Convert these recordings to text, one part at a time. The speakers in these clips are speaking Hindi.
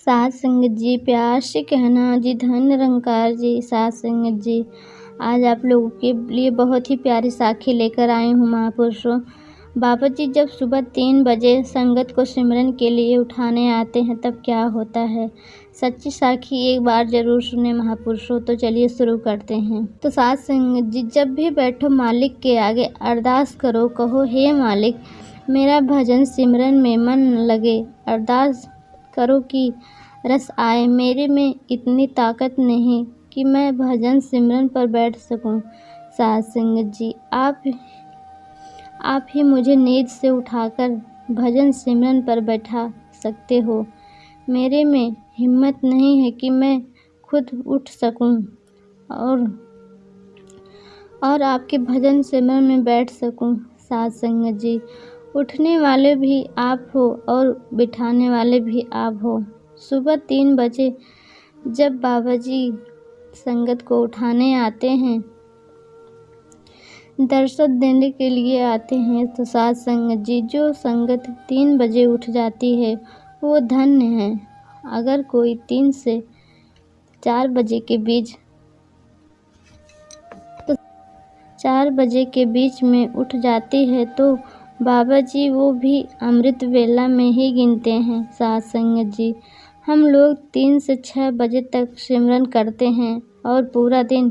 साध संगत जी, प्यार से कहना जी, धन निरंकार जी। साध संगत जी, आज आप लोगों के लिए बहुत ही प्यारी साखी लेकर आई हूँ महापुरुषों। बाबा जी जब सुबह 3 बजे संगत को सिमरन के लिए उठाने आते हैं तब क्या होता है, सच्ची साखी एक बार जरूर सुने महापुरुषों। तो चलिए शुरू करते हैं। तो साध संगत जी, जब भी बैठो मालिक के आगे अरदास करो, कहो हे मालिक मेरा भजन सिमरन में मन लगे। अरदास करो कि रस आए, मेरे में इतनी ताकत नहीं कि मैं भजन सिमरन पर बैठ सकूं। साध संगत जी, आप ही मुझे नींद से उठाकर भजन सिमरन पर बैठा सकते हो। मेरे में हिम्मत नहीं है कि मैं खुद उठ सकूं और आपके भजन सिमरन में बैठ सकूं। साध संगत जी, उठने वाले भी आप हो और बिठाने वाले भी आप हो। सुबह 3 बजे जब बाबा जी संगत को उठाने आते हैं, दर्शन देने के लिए आते हैं, तो साध संगत जी जो संगत 3 बजे उठ जाती है वो धन्य है। अगर कोई 3 से 4 बजे के बीच 4 बजे के बीच में उठ जाती है तो बाबा जी वो भी अमृत वेला में ही गिनते हैं। साध संगत जी, हम लोग 3 से 6 बजे तक सिमरन करते हैं और पूरा दिन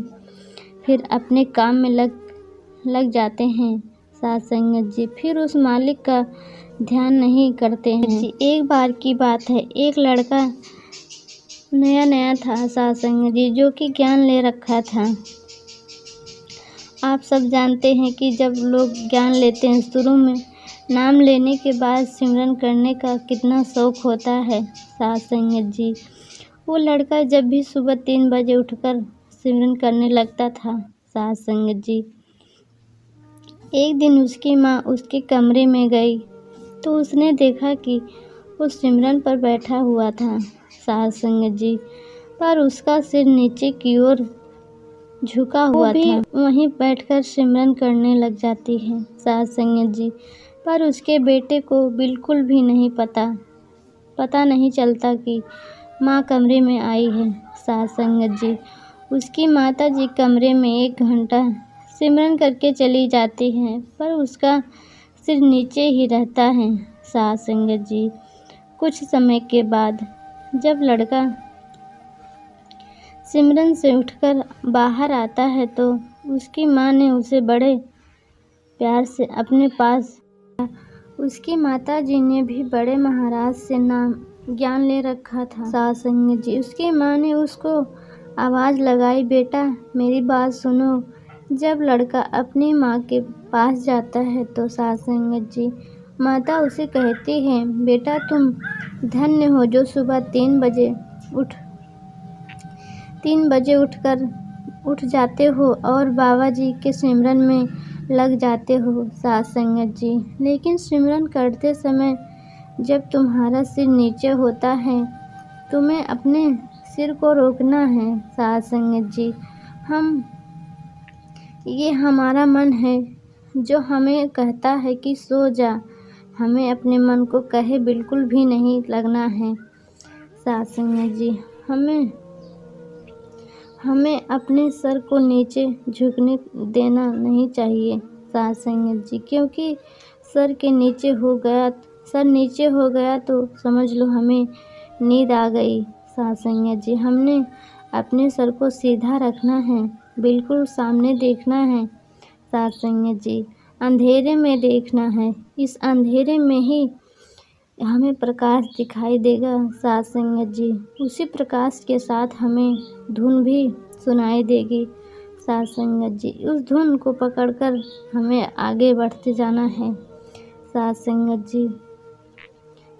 फिर अपने काम में लग जाते हैं। साध संगत जी, फिर उस मालिक का ध्यान नहीं करते हैं। एक बार की बात है, एक लड़का नया था साध संगत जी, जो कि ज्ञान ले रखा था। आप सब जानते हैं कि जब लोग ज्ञान लेते हैं, शुरू में नाम लेने के बाद सिमरन करने का कितना शौक होता है। साध संगत जी, वो लड़का जब भी सुबह 3 बजे उठकर सिमरन करने लगता था। साध संगत जी, एक दिन उसकी माँ उसके कमरे में गई तो उसने देखा कि वो सिमरन पर बैठा हुआ था। साध संगत जी, पर उसका सिर नीचे की ओर झुका हुआ था। वहीं बैठकर सिमरन करने लग जाती है। साध संगत जी, पर उसके बेटे को बिल्कुल भी नहीं पता नहीं चलता कि माँ कमरे में आई है। साध संगत जी, उसकी माता जी कमरे में 1 घंटा सिमरन करके चली जाती हैं, पर उसका सिर नीचे ही रहता है। साध संगत जी, कुछ समय के बाद जब लड़का सिमरन से उठकर बाहर आता है तो उसकी माँ ने उसे बड़े प्यार से अपने पास, उसकी माता जी ने भी बड़े महाराज से नाम ज्ञान ले रखा था। साध संगत जी, उसकी माँ ने उसको आवाज़ लगाई, बेटा मेरी बात सुनो। जब लड़का अपनी माँ के पास जाता है तो साध संगत जी माता उसे कहती है, बेटा तुम धन्य हो जो सुबह 3 बजे उठ जाते हो और बाबा जी के सिमरन में लग जाते हो। साध संगत जी, लेकिन सिमरन करते समय जब तुम्हारा सिर नीचे होता है तुम्हें अपने सिर को रोकना है। साध संगत जी, ये हमारा मन है जो हमें कहता है कि सो जा। हमें अपने मन को कहे बिल्कुल भी नहीं लगना है। साध संगत जी, हमें अपने सर को नीचे झुकने देना नहीं चाहिए। साध संगत जी, क्योंकि सर नीचे हो गया तो समझ लो हमें नींद आ गई। साध संगत जी, हमने अपने सर को सीधा रखना है, बिल्कुल सामने देखना है। साध संगत जी, अंधेरे में देखना है, इस अंधेरे में ही हमें प्रकाश दिखाई देगा। साध संगत जी, उसी प्रकाश के साथ हमें धुन भी सुनाई देगी। साध संगत जी, उस धुन को पकड़कर हमें आगे बढ़ते जाना है। साध संगत जी,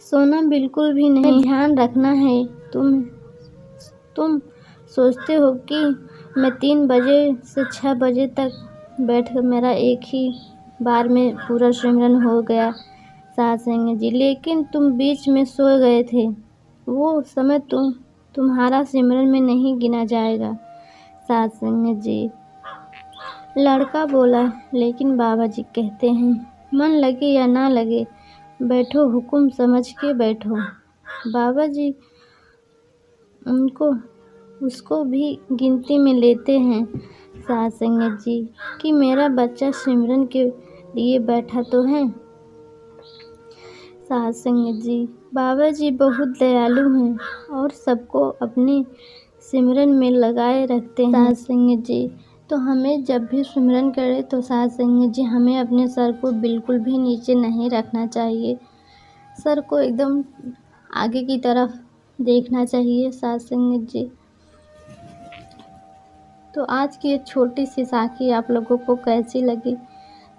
सोना बिल्कुल भी नहीं, ध्यान रखना है। तुम सोचते हो कि मैं 3 बजे से 6 बजे तक बैठकर मेरा एक ही बार में पूरा सिमरन हो गया। साध संगत जी, लेकिन तुम बीच में सो गए थे, वो समय तुम्हारा सिमरन में नहीं गिना जाएगा। साध संगत जी, लड़का बोला, लेकिन बाबा जी कहते हैं मन लगे या ना लगे बैठो, हुक्म समझ के बैठो। बाबा जी उसको भी गिनती में लेते हैं साध संगत जी कि मेरा बच्चा सिमरन के लिए बैठा तो है। साध संगत जी बाबा जी बहुत दयालु हैं और सबको अपने सिमरन में लगाए रखते हैं। साध संगत जी तो हमें जब भी सिमरन करे तो साध संगत जी हमें अपने सर को बिल्कुल भी नीचे नहीं रखना चाहिए, सर को एकदम आगे की तरफ देखना चाहिए। साध संगत जी तो आज की ये छोटी सी साखी आप लोगों को कैसी लगी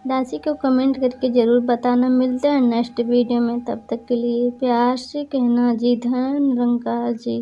दासी को कमेंट करके ज़रूर बताना। मिलते हैं नेक्स्ट वीडियो में, तब तक के लिए प्यार से कहना जी। धन निरंकार जी।